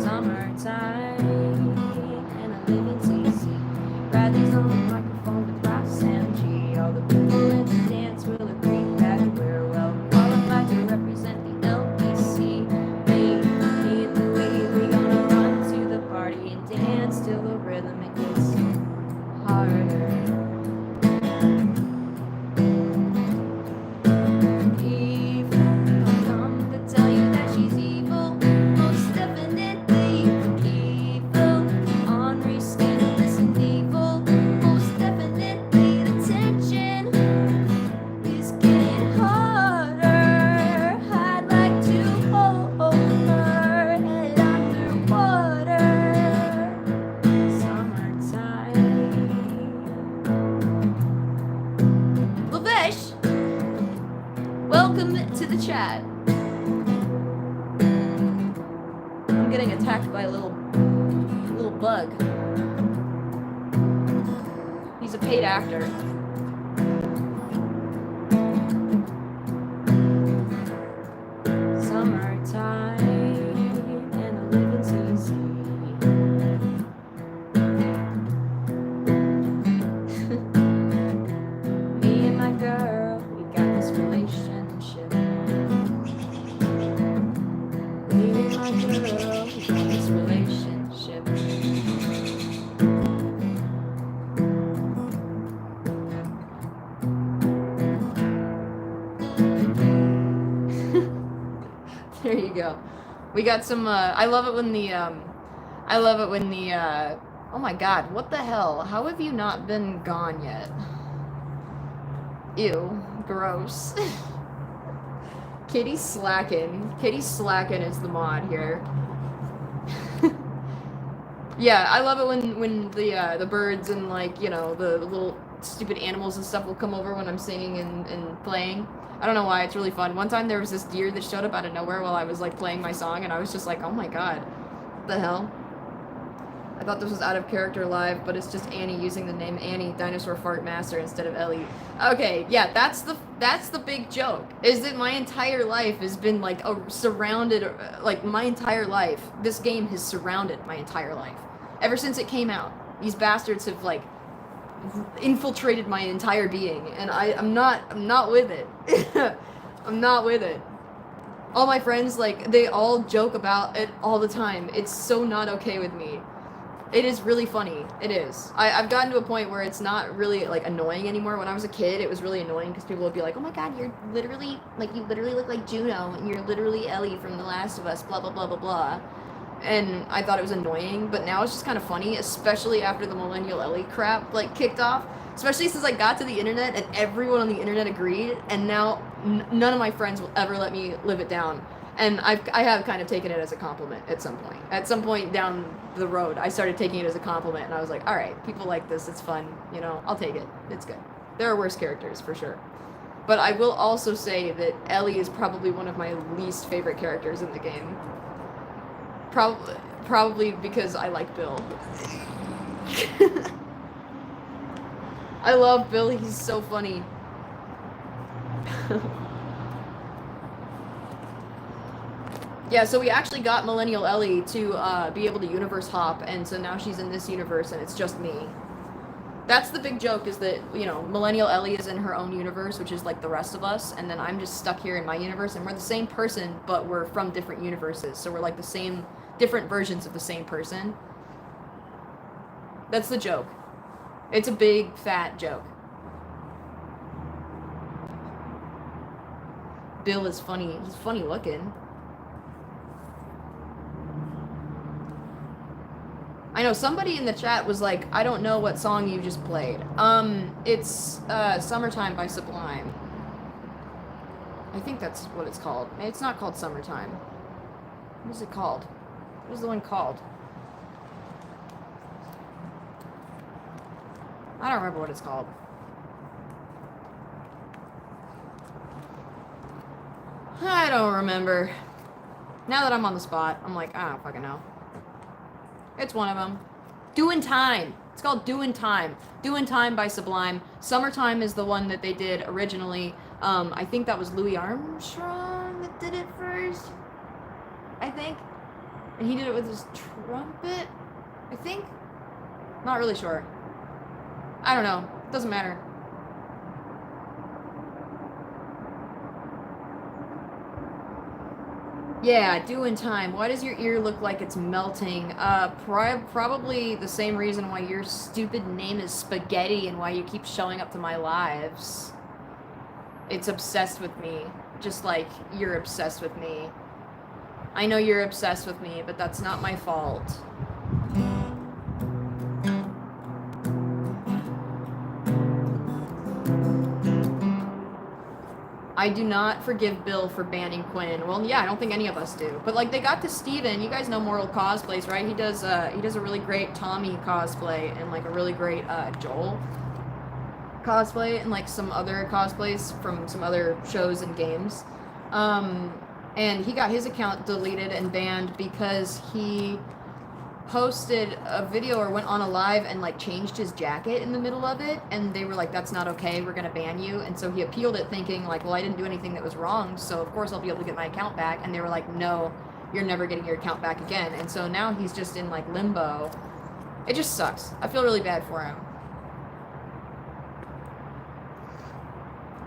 Summertime and I live in TC. Bradley's on the microphone with Ross and G. All the people in the dance will agree that we're well qualified to represent the LBC. Me and the lady, we're gonna run to the party and dance till the rhythm it gets harder. Welcome to the chat. I'm getting attacked by a little bug. He's a paid actor. Summertime and I live in TC. Me and my girl, we got this relationship. Me and my girl, we got this relationship. There you go. We got some, I love it when the, oh my god, what the hell? How have you not been gone yet? Ew, gross. Kitty Slackin'. Kitty Slackin' is the mod here. Yeah, I love it when the birds and, like, you know, the little stupid animals and stuff will come over when I'm singing and playing. I don't know why, it's really fun. One time there was this deer that showed up out of nowhere while I was, like, playing my song, and I was just like, oh my god, what the hell? I thought this was out of character live, but it's just Annie using the name Annie, Dinosaur Fart Master, instead of Ellie. Okay, yeah, that's the big joke, is that my entire life has been, like, surrounded, like, my entire life, this game has surrounded my entire life. Ever since it came out, these bastards have, like, infiltrated my entire being, and I'm not with it. I'm not with it. All my friends, like, they all joke about it all the time. It's so not okay with me. It is really funny. It is. I've gotten to a point where it's not really, like, annoying anymore. When I was a kid, it was really annoying because people would be like, oh my god, you're literally, like, you literally look like Juno, and you're literally Ellie from The Last of Us, blah, blah, blah, blah, blah. and I thought it was annoying, but now it's just kind of funny, especially after the Millennial Ellie crap like kicked off. Especially since I got to the internet and everyone on the internet agreed, and now none of my friends will ever let me live it down. And I have kind of taken it as a compliment at some point. At some point down the road, I started taking it as a compliment, and I was like, all right, people like this, it's fun, you know, I'll take it, it's good. There are worse characters, for sure. But I will also say that Ellie is probably one of my least favorite characters in the game. Probably because I like Bill. I love Bill, he's so funny. Yeah, so we actually got Millennial Ellie to be able to universe hop, and so now she's in this universe and it's just me. That's the big joke, is that, you know, Millennial Ellie is in her own universe, which is like the rest of us, and then I'm just stuck here in my universe, and we're the same person, but we're from different universes, so we're like the same, different versions of the same person. That's the joke. It's a big, fat joke. Bill is funny. He's funny looking. I know somebody in the chat was like, I don't know what song you just played. It's Summertime by Sublime. I think that's what it's called. It's not called Summertime. What is it called? What is the one called? I don't remember what it's called. I don't remember. Now that I'm on the spot, I'm like, I don't fucking know. It's one of them. Doing Time. It's called Doing Time. Doing Time by Sublime. Summertime is the one that they did originally. I think that was Louis Armstrong that did it first. I think. And he did it with his trumpet, I think. Not really sure. I don't know. Doesn't matter. Yeah, Doing Time. Why does your ear look like it's melting? Probably the same reason why your stupid name is Spaghetti and why you keep showing up to my lives. It's obsessed with me. Just like you're obsessed with me. I know you're obsessed with me, but that's not my fault. I do not forgive Bill for banning Quinn. Well, yeah, I don't think any of us do. But like, they got to Steven. You guys know Moral Cosplays, right? He does a really great Tommy cosplay and like a really great Joel cosplay and like some other cosplays from some other shows and games. And he got his account deleted and banned because he posted a video or went on a live and like changed his jacket in the middle of it, and they were like, that's not okay, we're gonna ban you. And so he appealed it thinking like, well, I didn't do anything that was wrong, so of course I'll be able to get my account back. And they were like, no, you're never getting your account back again. And so now he's just in like limbo. It just sucks. I feel really bad for him.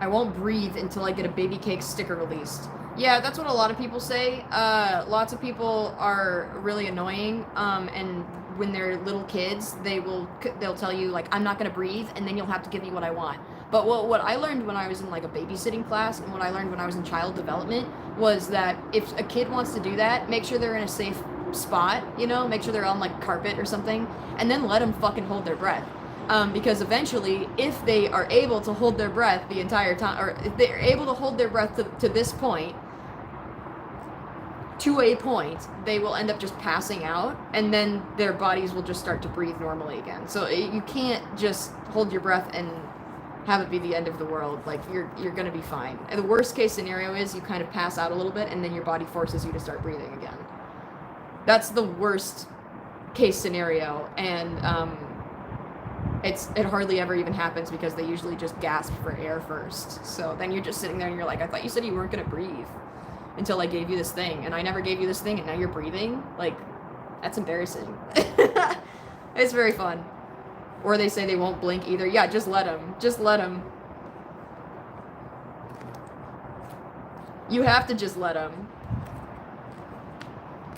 I won't breathe until I get a baby cake sticker released. Yeah, that's what a lot of people say. Lots of people are really annoying, and when they're little kids, they'll tell you like, I'm not gonna breathe, and then you'll have to give me what I want. But what I learned when I was in like a babysitting class, and what I learned when I was in child development, was that if a kid wants to do that, make sure they're in a safe spot, you know, make sure they're on like carpet or something, and then let them fucking hold their breath. Because eventually, if they are able to hold their breath the entire time, or if they're able to hold their breath to this point, to a point, they will end up just passing out, and then their bodies will just start to breathe normally again. So you can't just hold your breath and have it be the end of the world. Like, you're gonna be fine. And the worst case scenario is you kind of pass out a little bit, and then your body forces you to start breathing again. That's the worst case scenario, and it hardly ever even happens because they usually just gasp for air first. So then you're just sitting there and you're like, I thought you said you weren't gonna breathe until I gave you this thing, and I never gave you this thing, and now you're breathing? Like, that's embarrassing. It's very fun. Or they say they won't blink either. Yeah, just let them. Just let them. You have to just let them.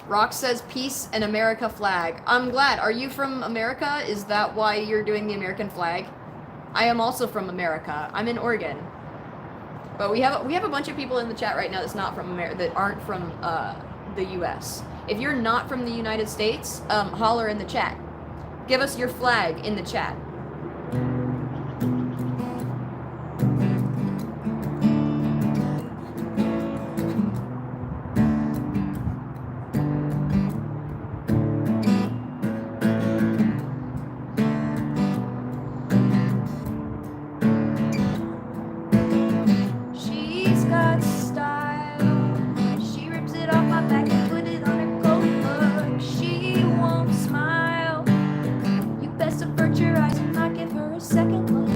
Rock says peace and America flag. I'm glad. Are you from America? Is that why you're doing the American flag? I am also from America. I'm in Oregon. But we have a bunch of people in the chat right now that's not from America, that aren't from the U.S. If you're not from the United States, holler in the chat. Give us your flag in the chat. She's got style. She rips it off my back and put it on her coat hook. She won't smile. You best avert your eyes and not give her a second look.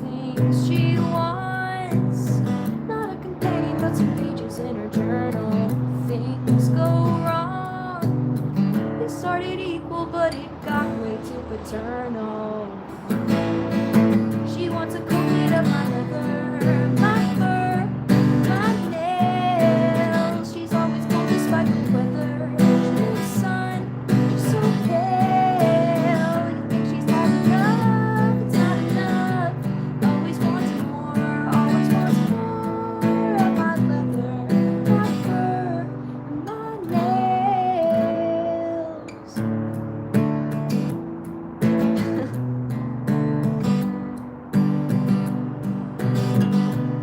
Things she wants, not a companion, but some pages in her journal. Things go wrong. It started equal, but it got way too paternal. She wants a coat of my leather, my fur, my nails. She's always cold despite the weather. She's sun, she's so pale. You think she's had enough? It's not enough. Always wants more, always wants more of my leather, my fur, and my nails.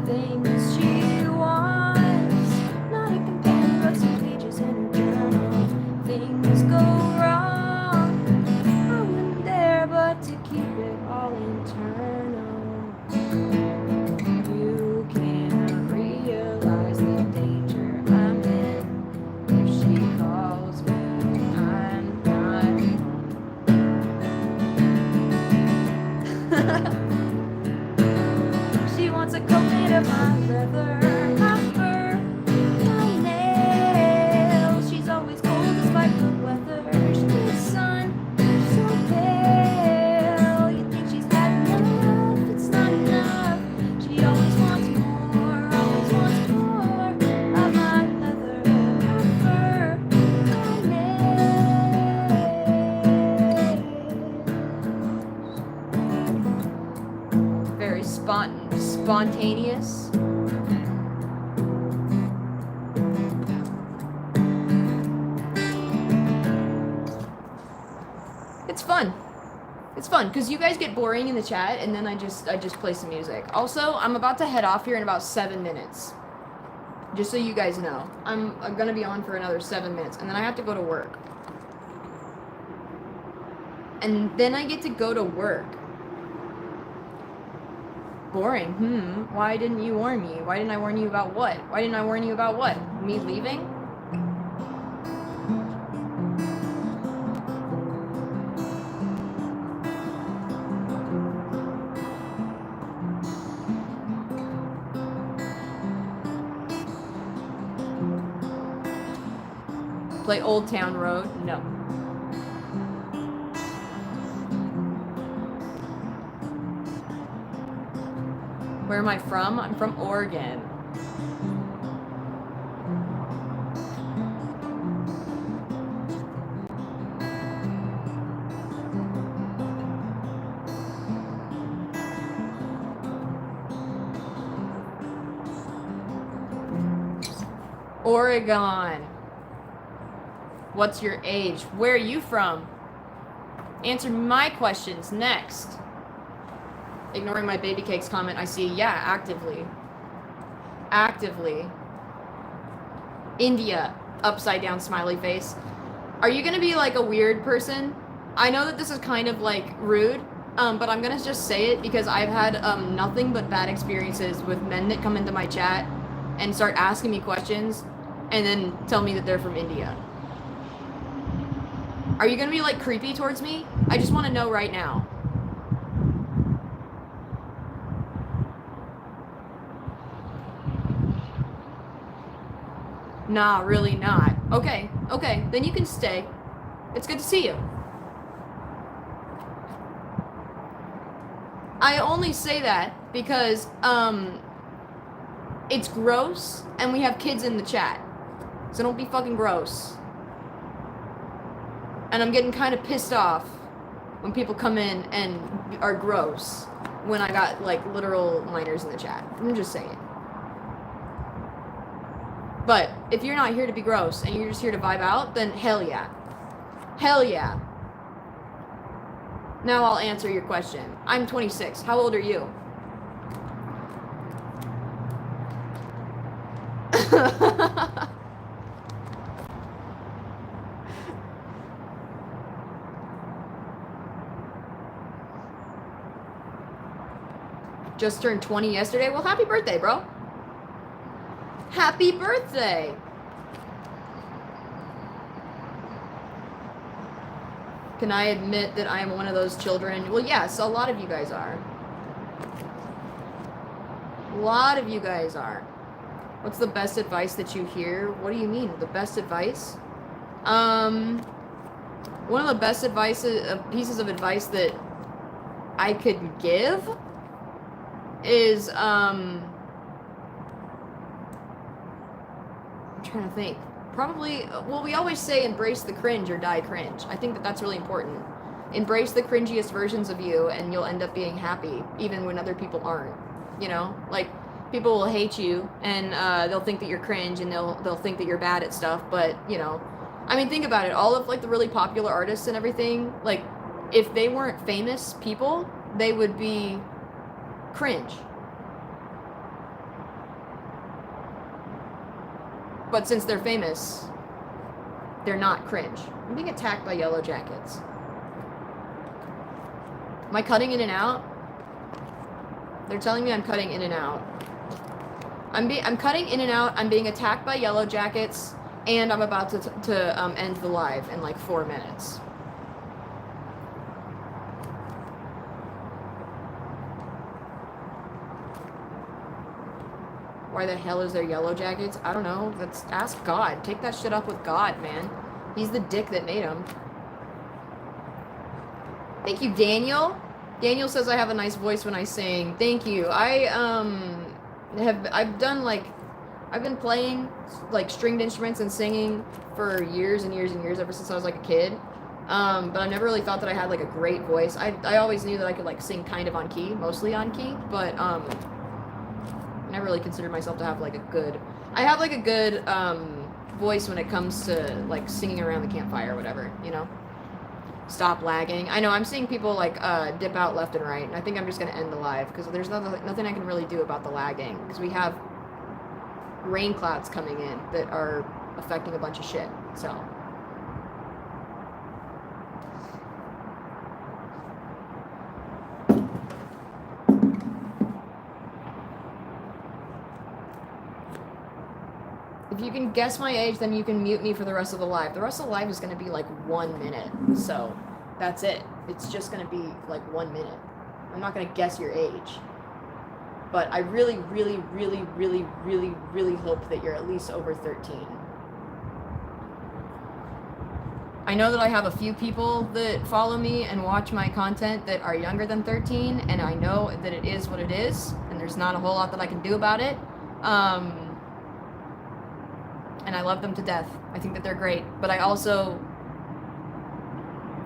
Things she wants, not a companion, but some pages in her journal. Things go wrong. I wouldn't dare but to keep it all internal. You can't realize the danger I'm in. If she calls me, I'm not. She wants a coat of my leather, my fur, my nails. She's always cold despite the weather. She's sun, she's so pale. You think she's had enough? It's not enough. She always wants more of my leather, my fur, my nails. Very spontaneous. It's fun. It's fun because you guys get boring in the chat, and then I just play some music. Also, I'm about to head off here in about 7 minutes. Just so you guys know, I'm gonna be on for another 7 minutes, and then I have to go to work. And then I get to go to work. Boring. Why didn't you warn me? Why didn't I warn you about what? Why didn't I warn you about what? Me leaving? Play Old Town Road? No. Where am I from? I'm from Oregon. Oregon. What's your age? Where are you from? Answer my questions next. Ignoring my baby cakes comment, I see, yeah, actively. Actively. India, upside down smiley face. Are you gonna be like a weird person? I know that this is kind of like rude, but I'm gonna just say it because I've had nothing but bad experiences with men that come into my chat and start asking me questions and then tell me that they're from India. Are you gonna be like creepy towards me? I just wanna know right now. Nah, really not. Okay, then you can stay. It's good to see you. I only say that because, it's gross and we have kids in the chat. So don't be fucking gross. And I'm getting kind of pissed off when people come in and are gross when I got, like, literal minors in the chat. I'm just saying. But If you're not here to be gross and you're just here to vibe out, then hell yeah. Hell yeah. Now I'll answer your question. I'm 26. How old are you? Just turned 20 yesterday. Well, happy birthday, bro. Happy birthday. Can I admit that I am one of those children? Well, yes, a lot of you guys are. A lot of you guys are. What's the best advice that you hear? What do you mean? The best advice? One of the best pieces of advice that I could give is, I'm trying to think. Probably, well, we always say embrace the cringe or die cringe. I think that that's really important. Embrace the cringiest versions of you and you'll end up being happy, even when other people aren't, you know? Like, people will hate you and they'll think that you're cringe and they'll think that you're bad at stuff, but, you know, I mean, think about it. All of, like, the really popular artists and everything, like, if they weren't famous people, they would be cringe. But since they're famous, they're not cringe. I'm being attacked by yellow jackets. Am I cutting in and out? They're telling me I'm cutting in and out. I'm cutting in and out. I'm being attacked by yellow jackets, and I'm about to end the live in like 4 minutes. Why the hell is there yellow jackets? I don't know. Let's ask God. Take that shit up with God, man. He's the dick that made them. Thank you, Daniel. Daniel says I have a nice voice when I sing. Thank you. I've been playing like stringed instruments and singing for years and years and years, ever since I was like a kid. But I never really thought that I had like a great voice. I always knew that I could like sing kind of on key, mostly on key, but I never really considered myself to have like a good voice when it comes to like singing around the campfire or whatever, you know? Stop lagging. I know I'm seeing people like dip out left and right, and I think I'm just gonna end the live because there's nothing I can really do about the lagging because we have rain clouds coming in that are affecting a bunch of shit. So if you can guess my age, then you can mute me for the rest of the live. The rest of the live is going to be like 1 minute. So that's it. It's just going to be like 1 minute. I'm not going to guess your age. But I really, really, really, really, really, really hope that you're at least over 13. I know that I have a few people that follow me and watch my content that are younger than 13, and I know that it is what it is, and there's not a whole lot that I can do about it. And I love them to death. I think that they're great. But I also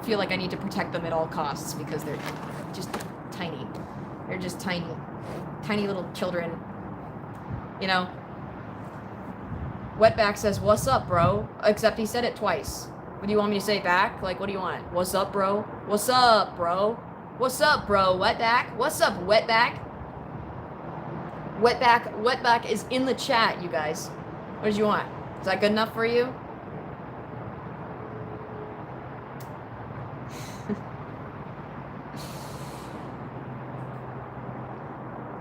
feel like I need to protect them at all costs because they're just tiny. They're just tiny. Tiny little children. You know? Wetback says, "What's up, bro?" Except he said it twice. What do you want me to say back? Like, what do you want? What's up, bro? What's up, bro? What's up, bro? Wetback? What's up, Wetback? Wetback is in the chat, you guys. What did you want? Is that good enough for you?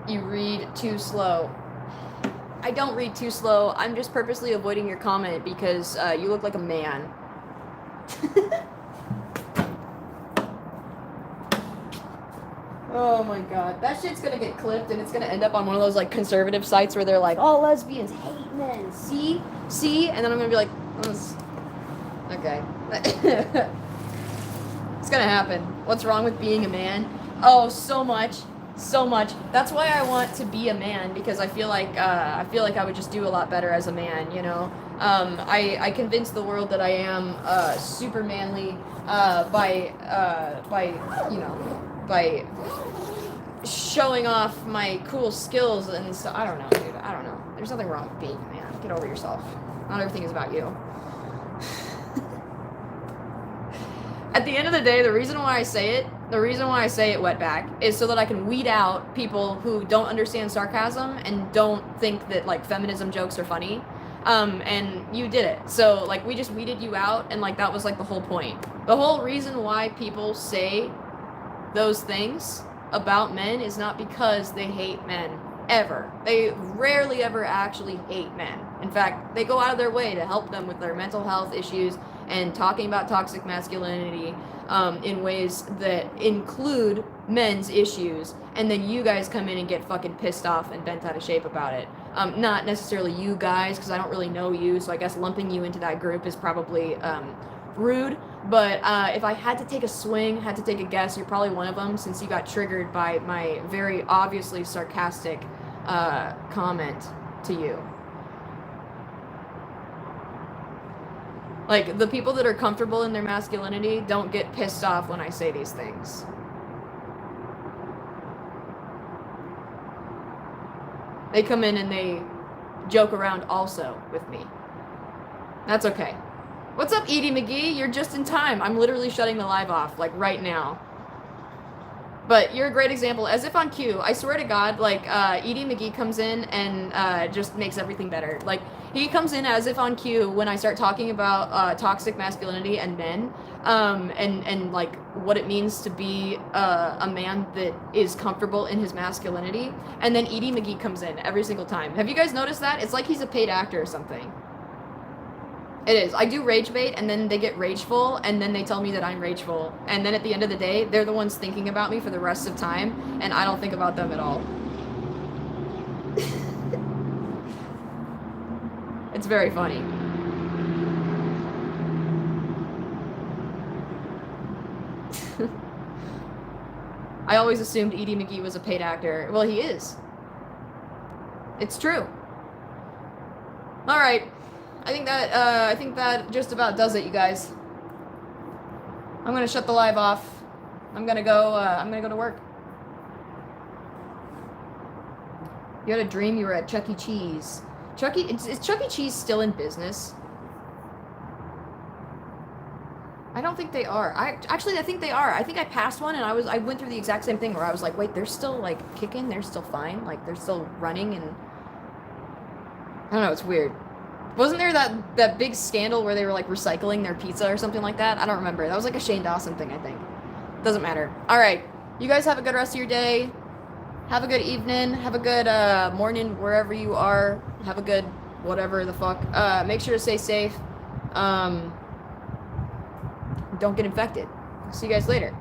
You read too slow. I don't read too slow. I'm just purposely avoiding your comment because you look like a man. Oh my god. That shit's gonna get clipped and it's gonna end up on one of those like conservative sites where they're like, all lesbians hate men. See? And then I'm gonna be like, okay. It's gonna happen. What's wrong with being a man? Oh, so much. That's why I want to be a man, because I feel like I would just do a lot better as a man, you know. I convince the world that I am super manly by showing off my cool skills and so I don't know, dude. I don't know. There's nothing wrong with being a man. Get over yourself. Not everything is about you. At the end of the day, the reason why I say it, wetback, is so that I can weed out people who don't understand sarcasm and don't think that, like, feminism jokes are funny. And you did it. So, like, we just weeded you out, and, like, that was, like, the whole point. The whole reason why people say those things about men is not because they hate men. Ever. They rarely ever actually hate men. In fact, they go out of their way to help them with their mental health issues and talking about toxic masculinity in ways that include men's issues, and then you guys come in and get fucking pissed off and bent out of shape about it. Not necessarily you guys, because I don't really know you, so I guess lumping you into that group is probably rude, but if I had to take a swing, had to take a guess, you're probably one of them, since you got triggered by my very obviously sarcastic comment to you. Like, the people that are comfortable in their masculinity don't get pissed off when I say these things. They come in and they joke around also with me. That's okay. What's up, Edie McGee? You're just in time. I'm literally shutting the live off, like, right now. But you're a great example. As if on cue. I swear to God, like, Edie McGee comes in and just makes everything better. Like, he comes in as if on cue when I start talking about toxic masculinity and men, and like, what it means to be a man that is comfortable in his masculinity. And then Edie McGee comes in every single time. Have you guys noticed that? It's like he's a paid actor or something. It is. I do rage bait, and then they get rageful, and then they tell me that I'm rageful. And then at the end of the day, they're the ones thinking about me for the rest of time, and I don't think about them at all. It's very funny. I always assumed Edie McGee was a paid actor. Well, he is. It's true. All right. I think that just about does it, you guys. I'm gonna shut the live off. I'm gonna go to work. You had a dream you were at Chuck E. Cheese. Is Chuck E. Cheese still in business? I don't think they are. I think they are. I think I passed one and I went through the exact same thing where I was like, wait, they're still like kicking, they're still fine, like they're still running, and I don't know, it's weird. Wasn't there that big scandal where they were like recycling their pizza or something like that? I don't remember. That was like a Shane Dawson thing, I think. Doesn't matter. All right. You guys have a good rest of your day. Have a good evening. Have a good morning wherever you are. Have a good whatever the fuck. Make sure to stay safe. Don't get infected. See you guys later.